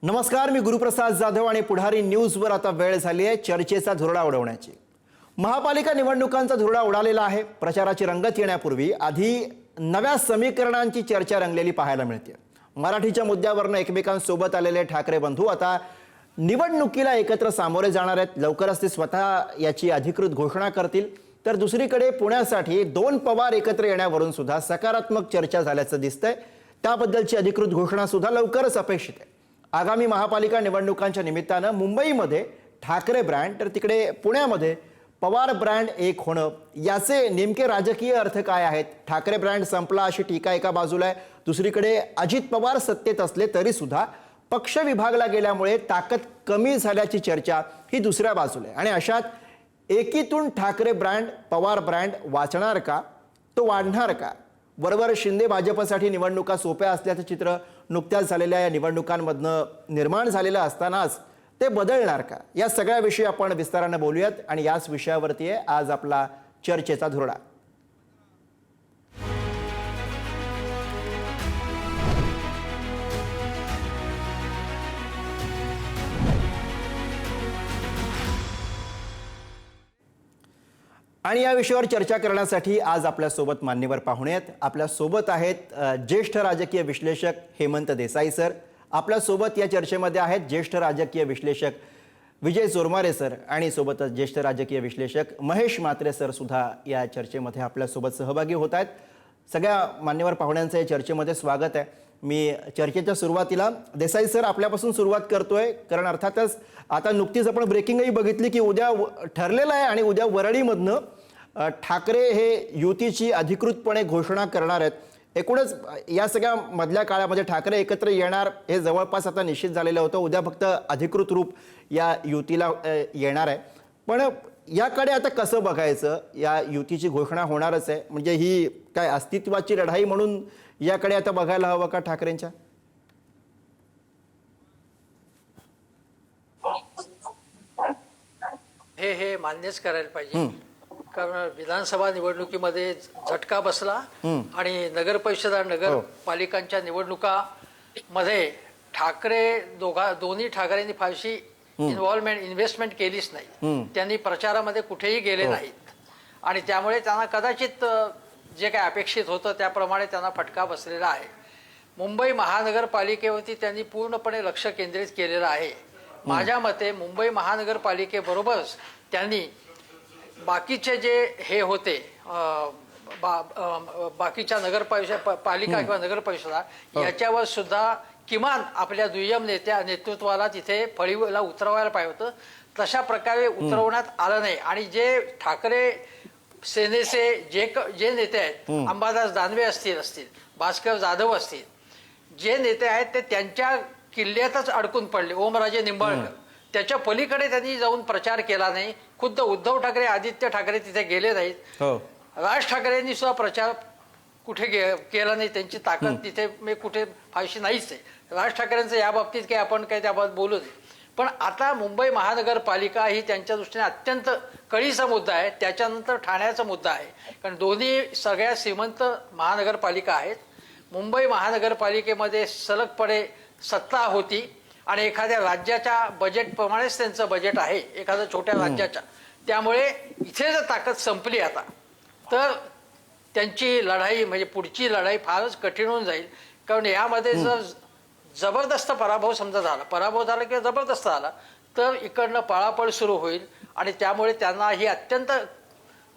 नमस्कार, मी गुरुप्रसाद जाधव आणि पुढारी न्यूजवर आता वेळ झाली आहे चर्चेचा धुरळा उडवण्याची। महापालिका निवडणुकांचा धुरळा उडालेला आहे। प्रचाराची रंगत येण्यापूर्वी आधी नव्या समीकरणांची चर्चा रंगलेली पाहायला मिळते। मराठीच्या मुद्द्यावरून एकमेकांसोबत आलेले ठाकरे बंधू आता निवडणुकीला एकत्र सामोरे जाणार आहेत। लवकरच ते स्वतः याची अधिकृत घोषणा करतील। तर दुसरीकडे पुण्यासाठी दोन पवार एकत्र येण्यावरून सुद्धा सकारात्मक चर्चा झाल्याचं दिसतंय। त्याबद्दलची अधिकृत घोषणा सुद्धा लवकरच अपेक्षित आहे। आगामी महापालिका निवडणुकांच्या निमित्तानं मुंबईमध्ये ठाकरे ब्रँड तर तिकडे पुण्यामध्ये पवार ब्रँड एक होणं, याचे नेमके राजकीय अर्थ काय आहेत? ठाकरे ब्रँड संपला अशी टीका एका बाजूला आहे, दुसरीकडे अजित पवार सत्तेत असले तरी सुद्धा पक्ष विभागला गेल्यामुळे ताकद कमी झाल्याची चर्चा ही दुसऱ्या बाजूला आहे। आणि अशात एकीतून ठाकरे ब्रँड पवार ब्रँड वाचणार का, तो वाढणार का? बरोबर शिंदे भाजपसाठी निवडणुका सोप्या असल्याचं चित्र नुकत्याच झालेल्या या निवडणुकांमधनं निर्माण झालेलं असतानाच ते बदलणार का? या सगळ्या विषयी आपण विस्ताराने बोलूयात आणि याच विषयावरती आहे आज आपला चर्चेचा धुरळा। आणि या विषयावर चर्चा करण्यासाठी आज आपल्या सोबत मान्यवर पाहुणे आहेत। आपल्या सोबत आहेत ज्येष्ठ राजकीय विश्लेषक हेमंत देसाई सर। आपल्या सोबत या चर्चेमध्ये आहेत ज्येष्ठ राजकीय विश्लेषक विजय चोरमारे सर आणि सोबतच ज्येष्ठ राजकीय विश्लेषक महेश म्हात्रे सर सुद्धा या चर्चेमध्ये आपल्या सोबत सहभागी होत आहेत। सगळ्या मान्यवर पाहुण्यांचं या चर्चेमध्ये स्वागत आहे। मी चर्चेच्या सुरुवातीला देसाई सर आपल्यापासून सुरुवात करतोय, कारण अर्थातच आता नुकतीच आपण ब्रेकिंगही बघितली की उद्या ठरलेलं आहे आणि उद्या वरळीमधनं ठाकरे हे युतीची अधिकृतपणे घोषणा करणार आहेत। एकूणच या सगळ्या मधल्या काळामध्ये ठाकरे एकत्र येणार हे जवळपास आता निश्चित झालेलं होतं। उद्या फक्त अधिकृत रूप या युतीला येणार आहे। पण याकडे आता कसं बघायचं? या युतीची घोषणा होणारच आहे, म्हणजे ही काय अस्तित्वाची लढाई म्हणून याकडे आता बघायला हवं का ठाकरेंच्या? हे मान्यच करायला पाहिजे, कारण विधानसभा निवडणुकीमध्ये झटका बसला आणि नगर परिषद नगरपालिकांच्या निवडणुकामध्ये दोन्ही ठाकरेंनी फारशी इन्व्हेस्टमेंट केलीच नाही। त्यांनी प्रचारामध्ये कुठेही गेले नाहीत आणि त्यामुळे त्यांना कदाचित जे काय अपेक्षित होतं त्याप्रमाणे त्यांना फटका बसलेला आहे। मुंबई महानगरपालिकेवरती त्यांनी पूर्णपणे लक्ष केंद्रित केलेलं आहे। माझ्या मते मुंबई महानगरपालिकेबरोबरच त्यांनी बाकीचे जे हे होते बाकीच्या पालिका किंवा नगर परिषदा याच्यावर सुद्धा किमान आपल्या दुय्यम नेतृत्वाला तिथे फळीला उतरवायला पाहिजे होतं। तशा प्रकारे उतरवण्यात आलं नाही आणि जे ठाकरे सेनेचे जे नेते आहेत, अंबादास दानवे असतील भास्कर जाधव असतील, जे नेते आहेत ते त्यांच्या किल्ल्यातच अडकून पडले। ओमराजे निंबाळकर त्याच्या पलीकडे त्यांनी जाऊन प्रचार केला नाही। खुद्द उद्धव ठाकरे आदित्य ठाकरे तिथे गेले नाहीत। राज ठाकरेंनी सुद्धा प्रचार कुठे केला नाही। त्यांची ताकद तिथे कुठे फारशी नाहीच आहे। राज ठाकरेंचं या बाबतीत काही आपण काही त्याबाबत बोलू नये, पण आता मुंबई महानगरपालिका ही त्यांच्या दृष्टीने अत्यंत कळीचा मुद्दा आहे। त्याच्यानंतर ठाण्याचा मुद्दा आहे, कारण दोन्ही सगळ्या श्रीमंत महानगरपालिका आहेत। मुंबई महानगरपालिकेमध्ये सलगपणे सत्ता होती आणि एखाद्या राज्याच्या बजेटप्रमाणेच त्यांचं बजेट आहे, एखाद्या छोट्या राज्याच्या। त्यामुळे इथे जर ताकद संपली आता तर त्यांची लढाई म्हणजे पुढची लढाई फारच कठीण होऊन जाईल, कारण यामध्ये जर जबरदस्त पराभव झाला किंवा जबरदस्त झाला तर इकडनं पळापळ सुरू होईल आणि त्यामुळे त्यांना ही अत्यंत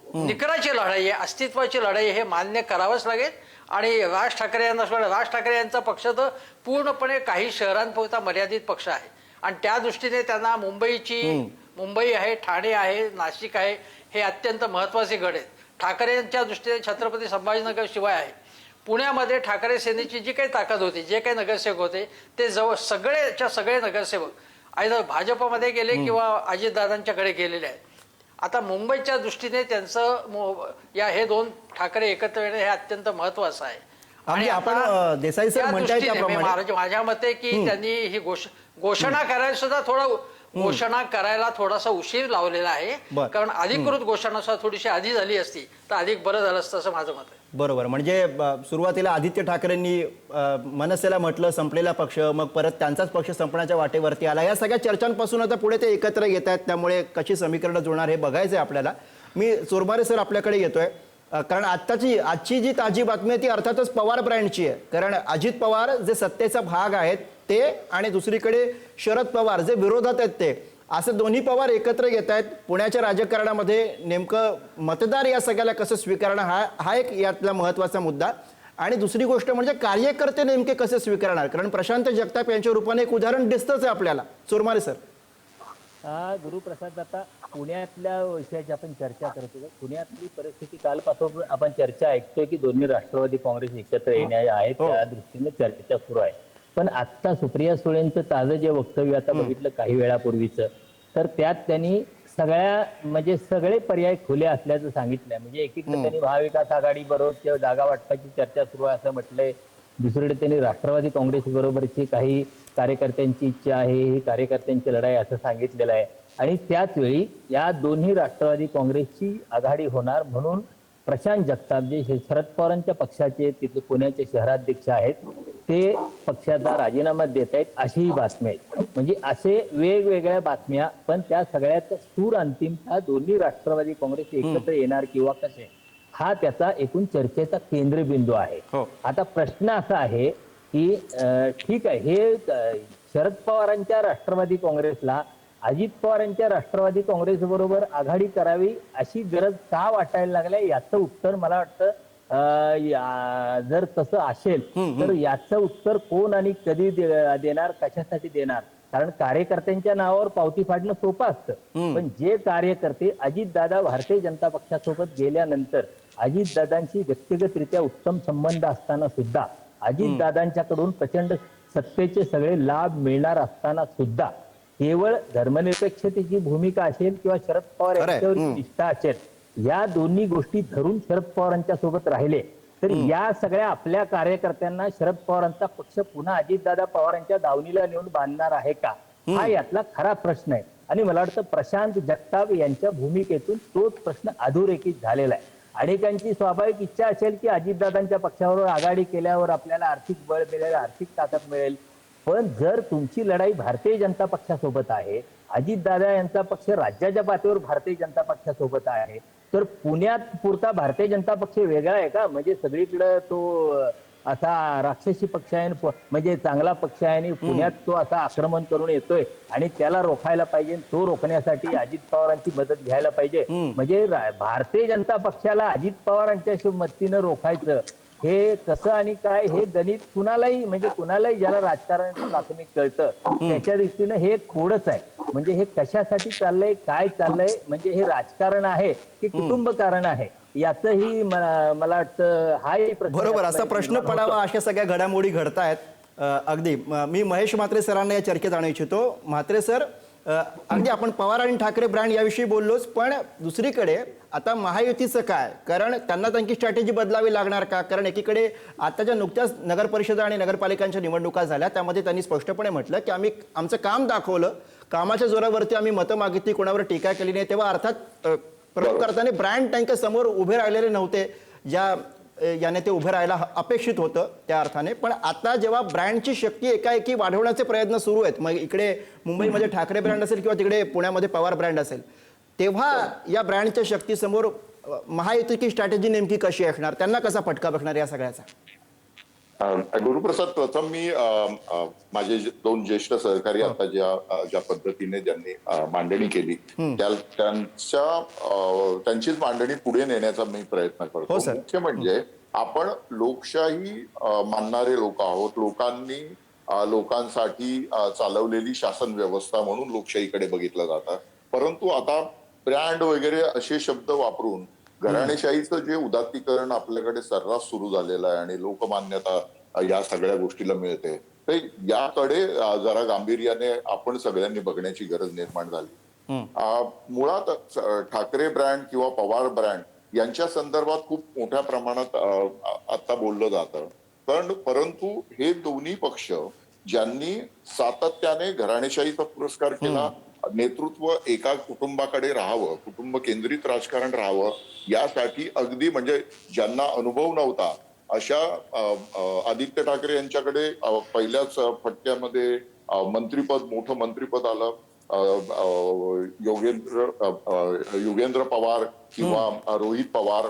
निकराची लढाई आहे, अस्तित्वाची लढाई हे मान्य करावंच लागेल। आणि राज ठाकरे यांचा पक्ष तर पूर्णपणे काही शहरांपुरता मर्यादित पक्ष आहे आणि त्या दृष्टीने त्यांना मुंबई आहे, ठाणे आहे, नाशिक आहे, हे अत्यंत महत्वाचे गड आहेत। ठाकरेंच्या दृष्टीने छत्रपती संभाजीनगर शिवाय आहे। पुण्यामध्ये ठाकरे सेनेची जी काही ताकद होती, जे काही नगरसेवक होते ते सगळे नगरसेवक आयदर भाजपमध्ये गेले किंवा अजितदादांच्याकडे गेलेले आहेत। आता मुंबईच्या दृष्टीने त्यांचं हे दोन ठाकरे एकत्र येणे हे अत्यंत महत्वाचं आहे। आणि आपण देसाई सर म्हणताय त्याप्रमाणे माझ्या मते की त्यांनी ही घोषणा करायला सुद्धा घोषणा करायला थोडासा उशीर लावलेला आहे, कारण अधिकृत घोषणा सुद्धा थोडीशी आधी झाली असती तर अधिक बरं झालं असतं असं माझं मत आहे। बरोबर. म्हणजे सुरुवातीला आदित्य ठाकरेंनी मनसेला म्हटलं संपलेला पक्ष, मग परत त्यांचाच पक्ष संपण्याच्या वाटेवरती आला. या सगळ्या चर्चांपासून आता पुढे ते एकत्र येत आहेत, त्यामुळे कशी समीकरणं जुळणार हे बघायचं आहे आपल्याला. मी चोरमारे सर आपल्याकडे येतोय, कारण आजची जी ताजी बातमी आहे ती अर्थातच पवार ब्रँडची आहे. कारण अजित पवार जे सत्तेचा भाग आहेत ते, आणि दुसरीकडे शरद पवार जे विरोधात आहेत ते, असे दोन्ही पवार एकत्र येत आहेत. पुण्याच्या राजकारणामध्ये नेमकं मतदार या सगळ्याला कसं स्वीकारणं हा एक यातला महत्त्वाचा मुद्दा. आणि दुसरी गोष्ट म्हणजे कार्यकर्ते नेमके कसे स्वीकारणार, कारण प्रशांत जगताप यांच्या रूपाने एक उदाहरण दिसतंच आहे आपल्याला. चोरमारे सर. गुरुप्रसाद, आता पुण्यातल्या विषयाची आपण चर्चा करतो. पुण्यातली परिस्थिती कालपासून आपण चर्चा ऐकतोय की दोन्ही राष्ट्रवादी काँग्रेस एकत्र येणे आहेत, त्या दृष्टीने चर्चा सुरू आहे. पण आता सुप्रिया सुळेंचं ताजं जे वक्तव्य आता बघितलं काही वेळापूर्वीचं, तर त्यात त्यांनी सगळे पर्याय खुले असल्याचं सांगितलंय. म्हणजे एकीकडे त्यांनी महाविकास आघाडी बरोबर जागा वाटपाची चर्चा सुरू आहे असं म्हटलंय, दुसरीकडे त्यांनी राष्ट्रवादी काँग्रेस बरोबरची काही कार्यकर्त्यांची इच्छा आहे, ही कार्यकर्त्यांची लढाई असं सांगितलेलं आहे. आणि त्याच वेळी या दोन्ही राष्ट्रवादी काँग्रेसची आघाडी होणार म्हणून प्रशांत जगताप जे शरद पवारांच्या पक्षाचे तिथे पुण्याचे शहराध्यक्ष आहेत ते पक्षाचा राजीनामा देत आहेत अशीही बातमी आहे. म्हणजे असे वेगवेगळ्या बातम्या, पण त्या सगळ्याचा सूर अंतिमता दोन्ही राष्ट्रवादी काँग्रेस एकत्र येणार किंवा कसे, हा त्याचा एकूण चर्चेचा केंद्रबिंदू आहे. आता प्रश्न असा आहे की ठीक आहे, हे शरद पवारांच्या राष्ट्रवादी काँग्रेसला अजित पवारांच्या राष्ट्रवादी काँग्रेस बरोबर आघाडी करावी अशी गरज का वाटायला लागल्या, याचं उत्तर मला वाटतं जर तसं असेल तर याचं उत्तर कोण आणि कधी देणार, कशासाठी देणार. कारण कार्यकर्त्यांच्या नावावर पावती फाडणं सोपं असतं, पण जे कार्यकर्ते अजितदादा भारतीय जनता पक्षासोबत गेल्यानंतर अजितदादांशी व्यक्तिगतरित्या उत्तम संबंध असताना सुद्धा, अजितदादांच्याकडून प्रचंड सत्तेचे सगळे लाभ मिळणार असताना सुद्धा केवळ धर्मनिरपेक्षतेची भूमिका असेल किंवा शरद पवार यांच्यावर निष्ठा असेल, या दोन्ही गोष्टी धरून शरद पवारांच्या सोबत राहिले तर या सगळ्या आपल्या कार्यकर्त्यांना शरद पवारांचा पक्ष पुन्हा अजितदादा पवारांच्या दावणीला नेऊन बांधणार आहे का, हा यातला खरा प्रश्न आहे. आणि मला वाटतं प्रशांत जगताप यांच्या भूमिकेतून तोच प्रश्न अधोरेखित झालेला आहे. अनेकांची स्वाभाविक इच्छा असेल की अजितदादांच्या पक्षाबरोबर आघाडी केल्यावर आपल्याला आर्थिक बळ मिळेल, आर्थिक ताकद मिळेल. पण जर तुमची लढाई भारतीय जनता पक्षासोबत आहे, अजितदादा यांचा पक्ष राज्याच्या पातळीवर भारतीय जनता पक्षासोबत आहे, तर पुण्यात पुरता भारतीय जनता पक्ष वेगळा आहे का? म्हणजे सगळीकडे तो असा राक्षसी पक्ष आहे, म्हणजे चांगला पक्ष आहे आणि पुण्यात तो असा आक्रमण करून येतोय आणि त्याला रोखायला पाहिजे, तो रोखण्यासाठी अजित पवारांची मदत घ्यायला पाहिजे. म्हणजे भारतीय जनता पक्षाला अजित पवारांच्या मदतीनं रोखायचं हे कसं आणि काय, हे गणित कुणालाही, म्हणजे कुणालाही ज्याला राजकारणाचं प्राथमिक कळतं त्याच्या दृष्टीनं हे खोडच आहे. म्हणजे हे कशासाठी चाललंय, काय चाललंय, म्हणजे हे राजकारण आहे की कुटुंब कारण आहे, याचंही मला वाटतं हाही बरोबर असा प्रश्न पडावा. अशा सगळ्या घडामोडी घडतायत. अगदी मी महेश म्हात्रे सरांना या चर्चेत आणू इच्छितो. म्हात्रे सर, अगदी आपण पवार आणि ठाकरे ब्रँड याविषयी बोललोच, पण दुसरीकडे आता महायुतीचं काय, कारण त्यांना त्यांची स्ट्रॅटेजी बदलावी लागणार का? कारण एकीकडे आताच्या नुकत्याच नगर परिषदा आणि नगरपालिकांच्या निवडणुका झाल्या, त्यामध्ये त्यांनी स्पष्टपणे म्हटलं की आम्ही आमचं काम दाखवलं, कामाच्या जोरावरती आम्ही मतं मागितली, कोणावर टीका केली नाही. तेव्हा अर्थात प्रयोग करताना ब्रँड त्यांच्या समोर उभे राहिलेले नव्हते, ज्या याने ते उभे राहायला अपेक्षित होतं त्या अर्थाने. पण आता जेव्हा ब्रँडची शक्ती एकाएकी वाढवण्याचे प्रयत्न सुरू आहेत, मग इकडे मुंबईमध्ये ठाकरे ब्रँड असेल किंवा तिकडे पुण्यामध्ये पवार ब्रँड असेल, तेव्हा या ब्रँडच्या शक्तीसमोर महायुतीची स्ट्रॅटेजी नेमकी कशी असणार, त्यांना कसा फटका बसणार या सगळ्याचा? गुरुप्रसाद, प्रथम मी माझे दोन ज्येष्ठ सहकारी आता ज्या पद्धतीने ज्यांनी मांडणी केली त्यांचीच मांडणी पुढे नेण्याचा मी प्रयत्न करतो. मुख्य म्हणजे आपण लोकशाही मानणारे लोक आहोत, लोकांसाठी चालवलेली शासन व्यवस्था म्हणून लोकशाहीकडे बघितलं जातं. परंतु आता ब्रँड वगैरे असे शब्द वापरून घराणेशाहीचं जे उदात्तीकरण आपल्याकडे सर्रास सुरू झालेलं आहे आणि लोकमान्यता या सगळ्या गोष्टीला मिळते, तर याकडे जरा गांभीर्याने आपण सगळ्यांनी बघण्याची गरज निर्माण झाली. मुळात ठाकरे ब्रँड किंवा पवार ब्रँड यांच्या संदर्भात खूप मोठ्या प्रमाणात आता बोललं जातं. परंतु हे दोन्ही पक्ष ज्यांनी सातत्याने घराणेशाहीचा पुरस्कार केला, नेतृत्व एका कुटुंबाकडे राहावं, कुटुंब केंद्रित राजकारण राहावं, यासाठी अगदी म्हणजे ज्यांना अनुभव नव्हता अशा आदित्य ठाकरे यांच्याकडे पहिल्याच फटक्यामध्ये मोठं मंत्रिपद आलं. योगेंद्र पवार किंवा रोहित पवार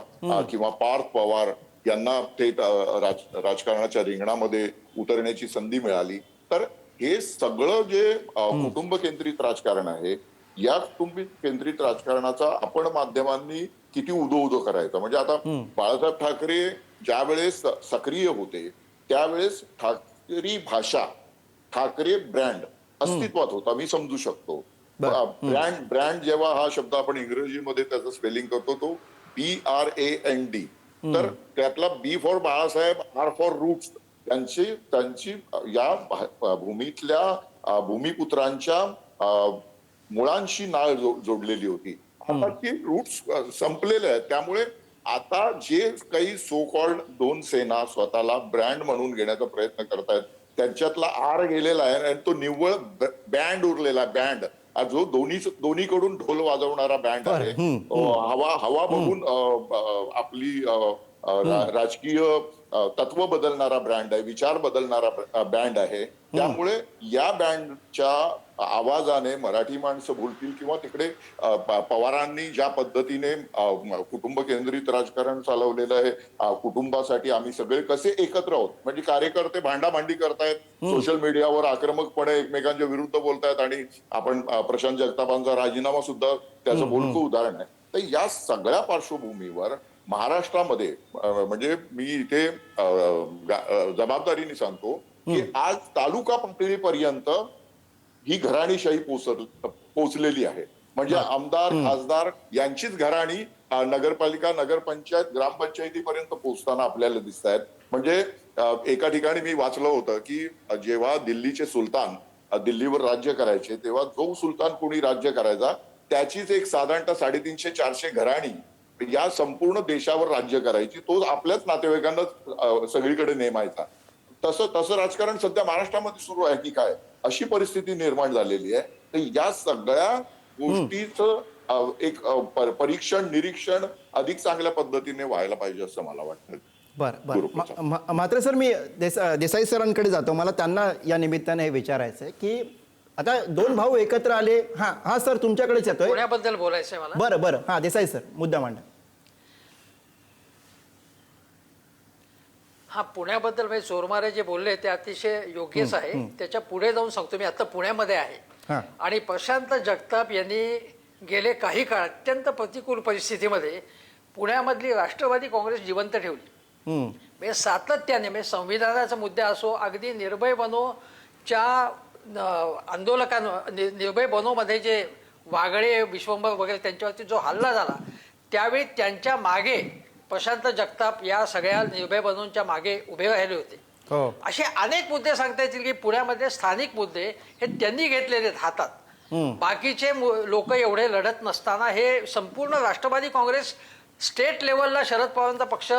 किंवा पार्थ पवार यांना थेट राजकारणाच्या रिंगणामध्ये उतरण्याची संधी मिळाली. तर हे सगळं जे कुटुंब केंद्रित राजकारण आहे, या कुटुंब केंद्रित राजकारणाचा आपण माध्यमांनी किती उदो करायचा. म्हणजे आता बाळासाहेब ठाकरे ज्या वेळेस सक्रिय होते त्यावेळेस ठाकरी भाषा, ठाकरे ब्रँड अस्तित्वात होता, मी समजू शकतो. ब्रँड जेव्हा हा शब्द आपण इंग्रजीमध्ये त्याचं स्पेलिंग करतो तो BRAND, तर त्यातला B for Balasaheb, R for roots, त्यांची या भूमीतल्या भूमिपुत्रांच्या मुळांशी नाळ जोडलेली होती. आता ती रूट्स संपलेले आहेत. त्यामुळे आता जे काही सो कॉल्ड दोन सेना स्वतःला ब्रँड म्हणून घेण्याचा प्रयत्न करतायत त्यांच्यातला आर गेलेला आहे आणि तो निव्वळ बँड उरलेला बँड, जो दोन्हीकडून ढोल वाजवणारा बँड आहे. हवा बघून आपली राजकीय तत्व बदलणारा ब्रँड आहे, विचार बदलणारा बँड आहे. त्यामुळे या बँडच्या आवाजाने मराठी माणसं भुलतील किंवा तिकडे पवारांनी ज्या पद्धतीने कुटुंब केंद्रित राजकारण चालवलेलं आहे, कुटुंबासाठी आम्ही सगळे कसे एकत्र आहोत, म्हणजे कार्यकर्ते भांडाभांडी करतायत, सोशल मीडियावर आक्रमकपणे एकमेकांच्या विरुद्ध बोलतायत आणि आपण प्रशांत जगतापांचा राजीनामा सुद्धा त्याचं बोलकं उदाहरण आहे. तर या सगळ्या पार्श्वभूमीवर महाराष्ट्रामध्ये म्हणजे मी इथे जबाबदारीने सांगतो की आज तालुका पातळीपर्यंत ही घराणीशाही पोचलेली आहे. म्हणजे आमदार खासदार यांचीच घराणी नगरपालिका, नगरपंचायत, ग्रामपंचायतीपर्यंत पोहोचताना आपल्याला दिसत आहेत. म्हणजे एका ठिकाणी मी वाचलं होतं की जेव्हा दिल्लीचे सुलतान दिल्लीवर राज्य करायचे तेव्हा जो सुलतान कोणी राज्य करायचा त्याचीच एक साधारणतः 350-400 घराणी या संपूर्ण देशावर राज्य करायची, तो आपल्याच नातेवाईकांना सगळीकडे नेमायचा. तसं राजकारण सध्या महाराष्ट्रामध्ये सुरू आहे की काय, अशी परिस्थिती निर्माण झालेली आहे. तर या सगळ्या गोष्टीचं एक परीक्षण निरीक्षण अधिक चांगल्या पद्धतीने व्हायला पाहिजे असं मला वाटतं. बरं. मात्र सर मी देसाई सरांकडे जातो. मला त्यांना या निमित्ताने हे विचारायचं आहे की आता दोन भाऊ एकत्र आले. हा सर तुमच्याकडेच येतोय. पुण्याबद्दल बोलायचंय मला. बरं. हा देसाई सर मुद्दा मांडा. हा पुण्याबद्दल म्हणजे चोरमारे जे बोलले ते अतिशय योग्यच आहे. त्याच्या पुढे जाऊन सांगतो, मी आता पुण्यामध्ये आहे आणि प्रशांत जगताप यांनी गेले काही काळ अत्यंत प्रतिकूल परिस्थितीमध्ये पुण्यामधली राष्ट्रवादी काँग्रेस जिवंत ठेवली. म्हणजे सातत्याने म्हणजे संविधानाचा मुद्दा असो, अगदी निर्भय बनोच्या आंदोलकांवर, निर्भय बनोमध्ये जे वागळे विश्वंभर वगैरे त्यांच्यावरती जो हल्ला झाला त्यावेळी त्यांच्या मागे प्रशांत जगताप या सगळ्या निर्भय बनोंच्या मागे उभे राहिले होते. असे अनेक मुद्दे सांगता येतील की पुण्यामध्ये स्थानिक मुद्दे हे त्यांनी घेतलेले आहेत हातात. बाकीचे लोक एवढे लढत नसताना हे संपूर्ण राष्ट्रवादी काँग्रेस स्टेट लेवलला शरद पवारांचा पक्ष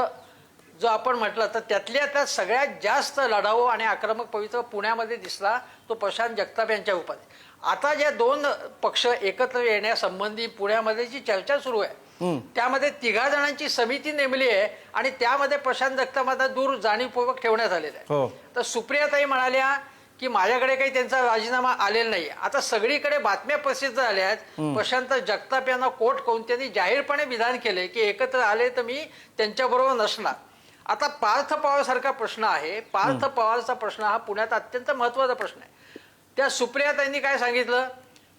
जो आपण म्हटलं तर त्यातल्या त्यात सगळ्यात जास्त लढाऊ आणि आक्रमक पवित्र पुण्यामध्ये दिसला तो प्रशांत जगताप यांच्या रूपात. आता ज्या दोन पक्ष एकत्र येण्यासंबंधी पुण्यामध्ये जी चर्चा सुरू आहे त्यामध्ये 3 जणांची समिती नेमली आहे आणि त्यामध्ये प्रशांत जगताप आता दूर जाणीवपूर्वक ठेवण्यात आलेला आहे. तर सुप्रियाताई म्हणाल्या की माझ्याकडे काही त्यांचा राजीनामा आलेला नाही. आता सगळीकडे बातम्या प्रसिद्ध झाल्या आहेत. प्रशांत जगताप यांना कोर्ट करून त्यांनी जाहीरपणे विधान केले की एकत्र आले तर मी त्यांच्याबरोबर नसणार. आता पार्थ पवार सारखा प्रश्न आहे. पार्थ पवारचा प्रश्न हा पुण्यात अत्यंत महत्वाचा प्रश्न आहे. त्या सुप्रियाताईंनी काय सांगितलं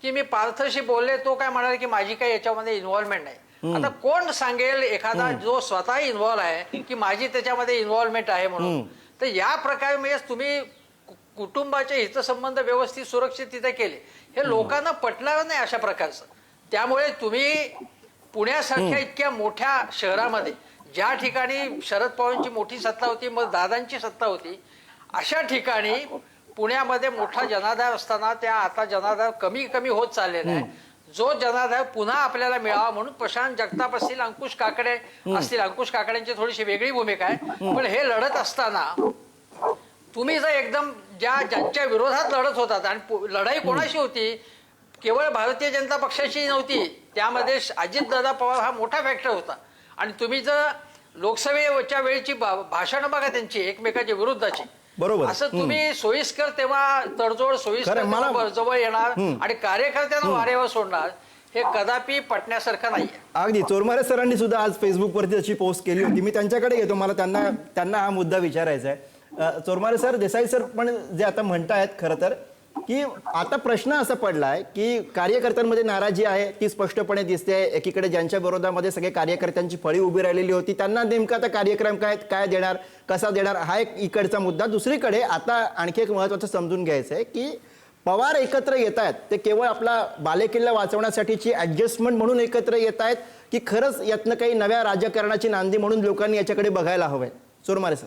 की मी पार्थशी बोलले, तो काय म्हणाले की माझी काही याच्यामध्ये इन्व्हॉल्वमेंट नाही. आता कोण सांगेल एखादा जो स्वतः इन्व्हॉल्व आहे की माझी त्याच्यामध्ये इन्व्हॉल्वमेंट आहे म्हणून. तर या प्रकारे म्हणजे तुम्ही कुटुंबाचे हितसंबंध व्यवस्थित सुरक्षित तिथे केले, हे लोकांना पटणार नाही अशा प्रकारचं. त्यामुळे तुम्ही पुण्यासारख्या इतक्या मोठ्या शहरामध्ये ज्या ठिकाणी शरद पवारांची मोठी सत्ता होती, मग दादांची सत्ता होती, अशा ठिकाणी पुण्यामध्ये मोठा जनाधार असताना त्या आता जनाधार कमी होत चाललेला आहे. जो जनाधार पुन्हा आपल्याला मिळावा म्हणून प्रशांत जगताप असतील, अंकुश काकडे असतील. अंकुश काकड्यांची थोडीशी वेगळी भूमिका आहे. पण हे लढत असताना तुम्ही जर एकदम ज्यांच्या विरोधात लढत होतात आणि लढाई कोणाशी होती, केवळ भारतीय जनता पक्षाची नव्हती, त्यामध्ये अजितदादा पवार हा मोठा फॅक्टर होता. आणि तुम्ही जर लोकसभेच्या वेळची भाषणं बघा त्यांची एकमेकाच्या विरुद्धाची, बरोबर. असं तुम्ही सोयीस्कर तेव्हा तडजोड सोयीस्कर खरं, तेव्हा जवळ येणार आणि कार्यकर्त्यांना वारेवर सोडणार, हे कदापि पटण्यासारखं नाहीये. अगदी चोरमारे सरांनी सुद्धा आज फेसबुकवरती अशी पोस्ट केली होती. मी त्यांच्याकडे येतो, मला त्यांना हा मुद्दा विचारायचा आहे. चोरमारे सर, देसाई सर पण जे आता म्हणतायत खरं तर की आता प्रश्न असा पडलाय की कार्यकर्त्यांमध्ये नाराजी आहे ती स्पष्टपणे दिसते. एकीकडे ज्यांच्या विरोधामध्ये सगळे कार्यकर्त्यांची फळी उभी राहिलेली होती त्यांना नेमका आता कार्यक्रम काय देणार, कसा देणार, हा एक इकडचा मुद्दा. दुसरीकडे आता आणखी एक महत्त्वाचं समजून घ्यायचं आहे की पवार एकत्र येत आहेत ते केवळ आपला बालेकिल्ला वाचवण्यासाठीची ऍडजस्टमेंट म्हणून एकत्र येत आहेत की खरंच यातनं काही नव्या राजकारणाची नांदी म्हणून लोकांनी याच्याकडे बघायला हवंय? चोरमारे सर.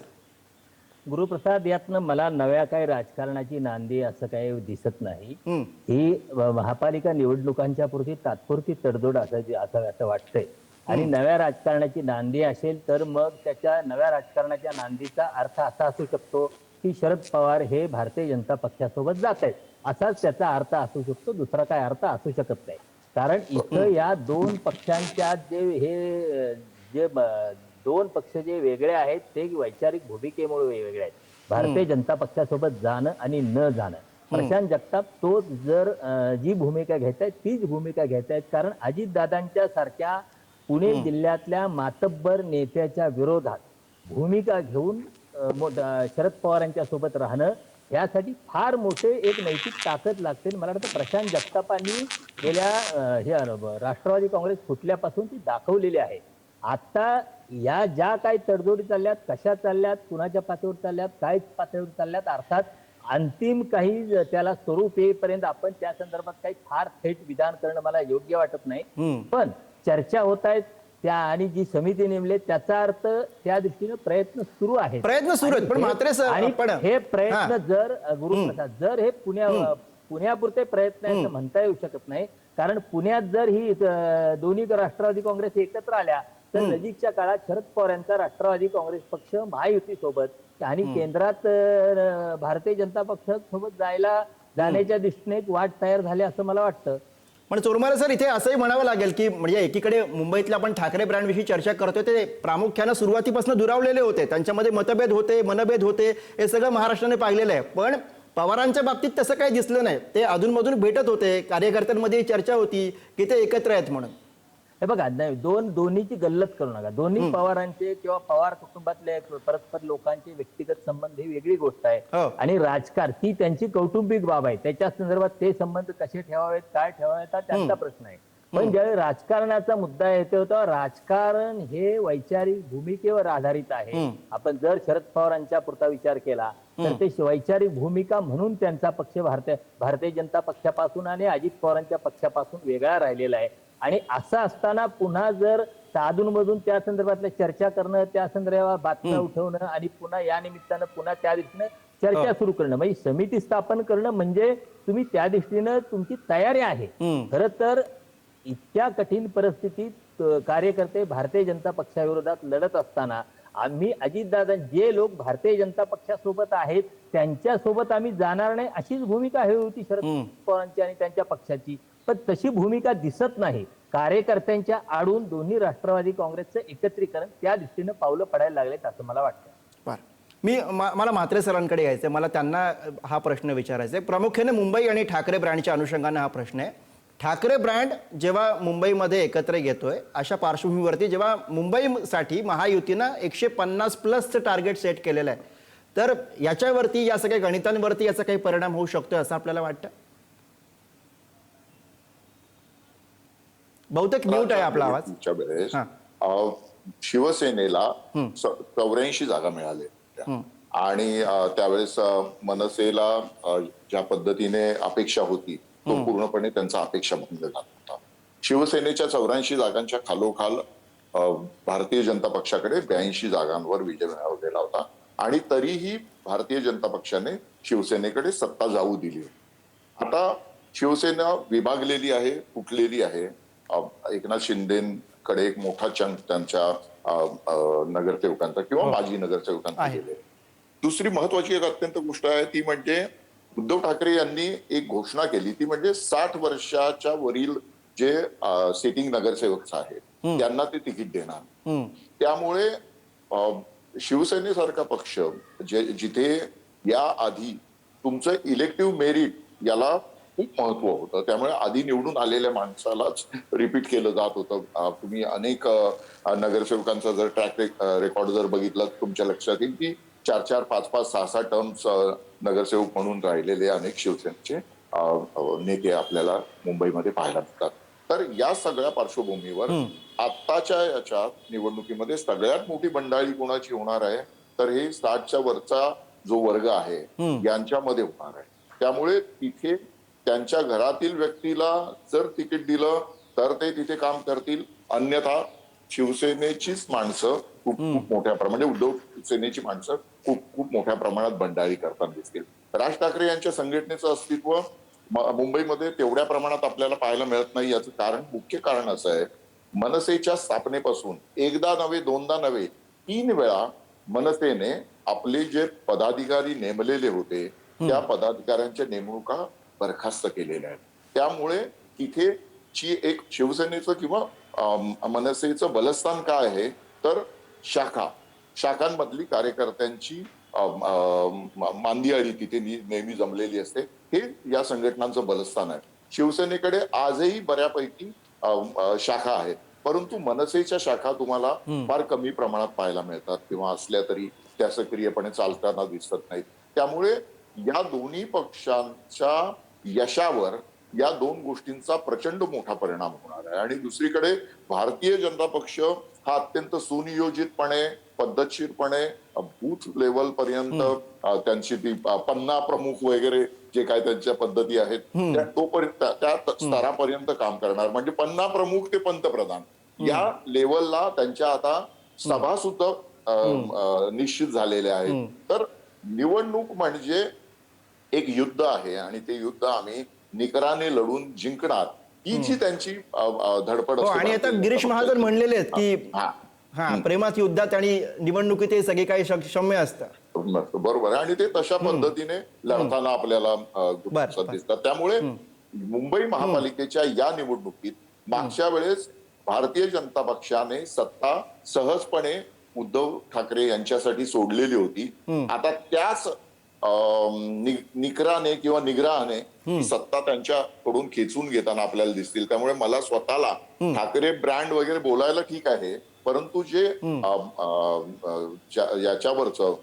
गुरुप्रसाद, यातनं मला नव्या काही राजकारणाची नांदी असं काही दिसत नाही. ही महापालिका निवडणुकांच्या पुरती तात्पुरती तडजोड असं वाटतंय. आणि नव्या राजकारणाची नांदी असेल तर मग त्याच्या नव्या राजकारणाच्या नांदीचा अर्थ असा असू शकतो की शरद पवार हे भारतीय जनता पक्षासोबत जात आहेत, असाच त्याचा अर्थ असू शकतो. दुसरा काय अर्थ असू शकत नाही. कारण इथं या दोन पक्षांच्या जे दोन पक्ष जे वेगळे आहेत ते वैचारिक भूमिकेमुळे वेगळे आहेत. भारतीय जनता पक्षासोबत जाणं आणि न जाणं. प्रशांत जगताप तो जर जी भूमिका घेतायत तीच भूमिका घेतायत. कारण अजितदादांच्या सारख्या पुणे जिल्ह्यातल्या मातब्बर नेत्याच्या विरोधात भूमिका घेऊन शरद पवारांच्या सोबत राहणं यासाठी फार मोठे एक नैतिक ताकद लागते. मला वाटतं प्रशांत जगतापांनी गेल्या राष्ट्रवादी काँग्रेस फुटल्यापासून ती दाखवलेली आहे. आता या ज्या काही तडजोडी चालल्यात, कशा चालल्यात, कुणाच्या पातळीवर चालल्यात, काय पातळीवर चालल्यात, अर्थात अंतिम काही त्याला स्वरूप येईपर्यंत आपण त्या संदर्भात काही फार थेट विधान करणं मला योग्य वाटत नाही. पण चर्चा होत आहेत त्या आणि जी समिती नेमली त्याचा अर्थ त्या दृष्टीने प्रयत्न सुरू आहेत. पण मात्र सर आणि हे प्रयत्न जर गुरुप्रसाद जर हे पुण्यापुरते प्रयत्न आहेत म्हणता येऊ शकत नाही. कारण पुण्यात जर ही दोन्ही राष्ट्रवादी काँग्रेस एकत्र आल्या तर नजीकच्या काळात शरद पवार यांचा राष्ट्रवादी काँग्रेस पक्ष महायुती सोबत आणि केंद्रात भारतीय जनता पक्षासोबत जाण्याच्या दृष्टीने एक वाट तयार झाली असं मला वाटतं. पण चोरमारे सर, इथे असंही म्हणावं लागेल की म्हणजे एकीकडे मुंबईतल्या आपण ठाकरे ब्रँडविषयी चर्चा करतोय ते प्रामुख्यानं सुरुवातीपासून दुरावलेले होते, त्यांच्यामध्ये मतभेद होते, मनभेद होते, हे सगळं महाराष्ट्राने पाहिलेलं आहे. पण पवारांच्या बाबतीत तसं काही दिसलं नाही. ते अधूनमधून भेटत होते, कार्यकर्त्यांमध्ये चर्चा होती की ते एकत्र आहेत म्हणून. हे बघा, नाही दोन्हीची गल्लत करू नका. दोन्ही पवारांचे किंवा पवार कुटुंबातले परस्पर लोकांचे व्यक्तिगत संबंध ही वेगळी गोष्ट आहे. आणि राजकारण ही त्यांची कौटुंबिक बाब आहे. त्याच्या संदर्भात ते संबंध कसे ठेवावेत, काय ठेवावेत हा त्यांचा प्रश्न आहे. पण ज्यावेळी राजकारणाचा मुद्दा येतो तेव्हा राजकारण हे वैचारिक भूमिकेवर आधारित आहे. आपण जर शरद पवारांच्या पुरता विचार केला तर ते वैचारिक भूमिका म्हणून त्यांचा पक्ष भारतीय जनता पक्षापासून आणि अजित पवारांच्या पक्षापासून वेगळा राहिलेला आहे. आणि असं असताना पुन्हा जर अधूनमधून त्या संदर्भातल्या चर्चा करणं, त्या संदर्भात बातम्या उठवणं आणि पुन्हा या निमित्तानं पुन्हा त्या दृष्टीनं चर्चा सुरू करणं म्हणजे समिती स्थापन करणं म्हणजे तुम्ही त्या दृष्टीनं तुमची तयारी आहे. खरं तर इतक्या कठीण परिस्थितीत कार्यकर्ते भारतीय जनता पक्षाविरोधात लढत असताना आम्ही अजितदादा जे लोक भारतीय जनता पक्षासोबत आहेत त्यांच्यासोबत आम्ही जाणार नाही अशीच भूमिका हवी होती शरद पवारांची आणि त्यांच्या पक्षाची. पण तशी भूमिका दिसत नाही. कार्यकर्त्यांच्या आडून दोन्ही राष्ट्रवादी काँग्रेसचं एकत्रीकरण त्या दृष्टीनं पावलं पडायला लागलेत असं मला वाटतं. मला म्हात्रे सरांकडे यायचंय, मला त्यांना हा प्रश्न विचारायचा आहे. प्रामुख्याने मुंबई आणि ठाकरे ब्रँडच्या अनुषंगाने हा प्रश्न आहे. ठाकरे ब्रँड जेव्हा मुंबईमध्ये एकत्र येतोय अशा पार्श्वभूमीवरती जेव्हा मुंबईसाठी महायुतीनं 150+ टार्गेट सेट केलेलं आहे, तर याच्यावरती या सगळ्या गणितांवरती याचा काही परिणाम होऊ शकतोय असं आपल्याला वाटतं? बहुतेक म्यूट आहे आपला आवाज. शिवसेनेला 84 जागा मिळाल्या आणि त्यावेळेस मनसेला ज्या पद्धतीने अपेक्षा होती तो पूर्णपणे त्यांचा अपेक्षा भंग झाला होता. शिवसेनेच्या 84 जागांच्या खालोखाल भारतीय जनता पक्षाकडे 82 जागांवर विजय मिळवलेला होता आणि तरीही भारतीय जनता पक्षाने शिवसेनेकडे सत्ता जाऊ दिली. आता शिवसेना विभागलेली आहे, फुटलेली आहे. एकनाथ शिंदेकडे एक मोठा चंक त्यांच्या नगरसेवकांचा किंवा माजी नगरसेवकांचा गेले. दुसरी महत्वाची एक अत्यंत गोष्ट आहे ती म्हणजे उद्धव ठाकरे यांनी एक घोषणा केली, ती म्हणजे 60 वर्षाच्या वरील जे सिटिंग नगरसेवक आहेत त्यांना ते तिकीट देणार. त्यामुळे शिवसेनेसारखा पक्ष जिथे या आधी तुमचं इलेक्टिव्ह मेरिट याला खूप महत्व होतं, त्यामुळे आधी निवडून आलेल्या माणसालाच रिपीट केलं जात होतं. तुम्ही अनेक नगरसेवकांचा जर ट्रॅक रेकॉर्ड जर बघितलं तुमच्या लक्षात येईल की 4-4, 5-5, 6-6 टर्म्स नगरसेवक म्हणून राहिलेले अनेक शिवसेनेचे नेते आपल्याला मुंबईमध्ये पाहायला मिळतात. तर या सगळ्या पार्श्वभूमीवर आत्ताच्या याच्यात निवडणुकीमध्ये सगळ्यात मोठी बंडाळी कोणाची होणार आहे, तर हे 60च्या वरचा जो वर्ग आहे यांच्यामध्ये होणार आहे. त्यामुळे तिथे त्यांच्या घरातील व्यक्तीला जर तिकीट दिलं तर ते तिथे काम करतील, अन्यथा शिवसेनेचीच माणसं खूप मोठ्या प्रमाणात, म्हणजे उद्धव सेनेची माणसं खूप मोठ्या प्रमाणात बंडाळी करताना दिसतील. राज ठाकरे यांच्या संघटनेचं अस्तित्व मुंबईमध्ये तेवढ्या प्रमाणात आपल्याला पाहायला मिळत नाही. याचं मुख्य कारण असं आहे, मनसेच्या स्थापनेपासून एकदा नव्हे, दोनदा नव्हे, 3 वेळा मनसेने आपले जे पदाधिकारी नेमलेले होते त्या पदाधिकाऱ्यांच्या नेमणुका बरखास्त केलेल्या आहेत. त्यामुळे तिथे ची एक शिवसेनेचं किंवा मनसेचं बलस्थान काय आहे, तर शाखांमधली कार्यकर्त्यांची मांदियाळी तिथे नेहमी जमलेली असते. हे या संघटनांचं बलस्थान आहे. शिवसेनेकडे आजही बऱ्यापैकी शाखा आहेत, परंतु मनसेच्या शाखा तुम्हाला फार कमी प्रमाणात पाहायला मिळतात, किंवा असल्या तरी त्या सक्रियपणे चालताना दिसत नाहीत. त्यामुळे या दोन्ही पक्षांच्या यशावर या 2 गोष्टींचा प्रचंड मोठा परिणाम होणार आहे. आणि दुसरीकडे भारतीय जनता पक्ष हा अत्यंत सुनियोजितपणे, पद्धतशीरपणे बूथ लेवल पर्यंत त्यांची ती पन्ना प्रमुख वगैरे जे काय त्यांच्या पद्धती आहेत त्या स्तरापर्यंत काम करणार. म्हणजे पन्ना प्रमुख ते पंतप्रधान या लेवलला त्यांच्या आता सभा सुद्धा निश्चित झालेल्या आहेत. तर निवडणूक म्हणजे एक युद्ध आहे आणि ते युद्ध आम्ही निकराने लढून जिंकणार, ही जी त्यांची धडपड असते. आणि आता गिरीश महाजन म्हणलेले आहेत की प्रेमात, युद्धात आणि निवडणुकीत हे सगळे काही क्षम्य असतात. बरोबर आहे, आणि ते तशा पद्धतीने लढताना आपल्याला दिसतात. त्यामुळे मुंबई महापालिकेच्या या निवडणुकीत मागच्या वेळेस भारतीय जनता पक्षाने सत्ता सहजपणे उद्धव ठाकरे यांच्यासाठी सोडलेली होती. आता त्याच निकराने किंवा निग्रहाने सत्ता त्यांच्याकडून खेचून घेताना आपल्याला दिसतील. त्यामुळे मला स्वतःला ठाकरे ब्रँड वगैरे बोलायला ठीक आहे, परंतु जे याच्यावरचं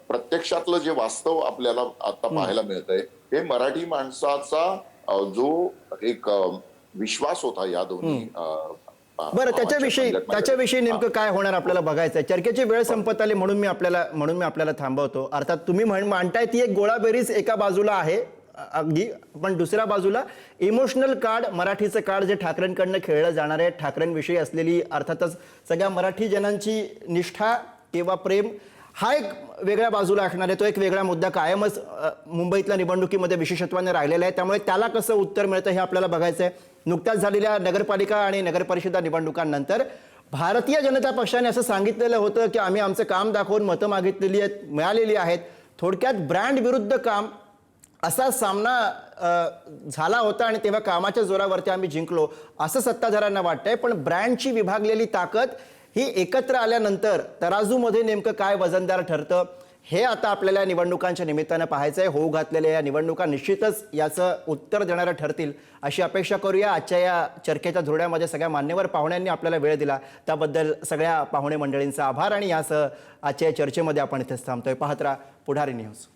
प्रत्यक्षातलं जे वास्तव आपल्याला आता पाहायला मिळतंय, हे मराठी माणसाचा जो एक विश्वास होता या दोन्ही. बरं, त्याच्याविषयी नेमकं काय होणार आपल्याला बघायचंय. चर्चेची वेळ संपत आली म्हणून मी आपल्याला थांबवतो. अर्थात तुम्ही मांडताय ती एक गोळाबेरीज एका बाजूला आहे अगदी, पण दुसऱ्या बाजूला इमोशनल कार्ड, मराठीचं कार्ड जे ठाकरेंकडनं खेळलं जाणार आहे, ठाकरेंविषयी असलेली अर्थातच सगळ्या मराठी जनांची निष्ठा किंवा प्रेम, हा एक वेगळ्या बाजूला असणार आहे. तो एक वेगळा मुद्दा कायमच मुंबईतल्या निवडणुकीमध्ये विशेषत्वाने राहिलेला आहे. त्यामुळे त्याला कसं उत्तर मिळतं हे आपल्याला बघायचं आहे. नुकत्याच झालेल्या नगरपालिका आणि नगरपरिषदा निवडणुकांनंतर भारतीय जनता पक्षाने असं सांगितलेलं होतं की आम्ही आमचं काम दाखवून मतं मिळालेली आहेत. थोडक्यात ब्रँड विरुद्ध काम असा सामना झाला होता आणि तेव्हा कामाच्या जोरावरती आम्ही जिंकलो असं सत्ताधाऱ्यांना वाटतंय. पण ब्रँडची विभागलेली ताकद ही एकत्र आल्यानंतर तराजूमध्ये नेमकं काय वजनदार ठरतं हे आता आपल्याला निवडणुकांच्या निमित्तानं पाहायचं आहे. होऊ घातलेल्या या निवडणुका निश्चितच याचं उत्तर देणाऱ्या ठरतील अशी अपेक्षा करूया. आजच्या या चर्चेच्या धुरड्यामध्ये सगळ्या मान्यवर पाहुण्यांनी आपल्याला वेळ दिला त्याबद्दल सगळ्या पाहुणे मंडळींचा आभार. आणि यासह आजच्या या चर्चेमध्ये आपण इथेच थांबतोय. पाहत राहा पुढारी न्यूज.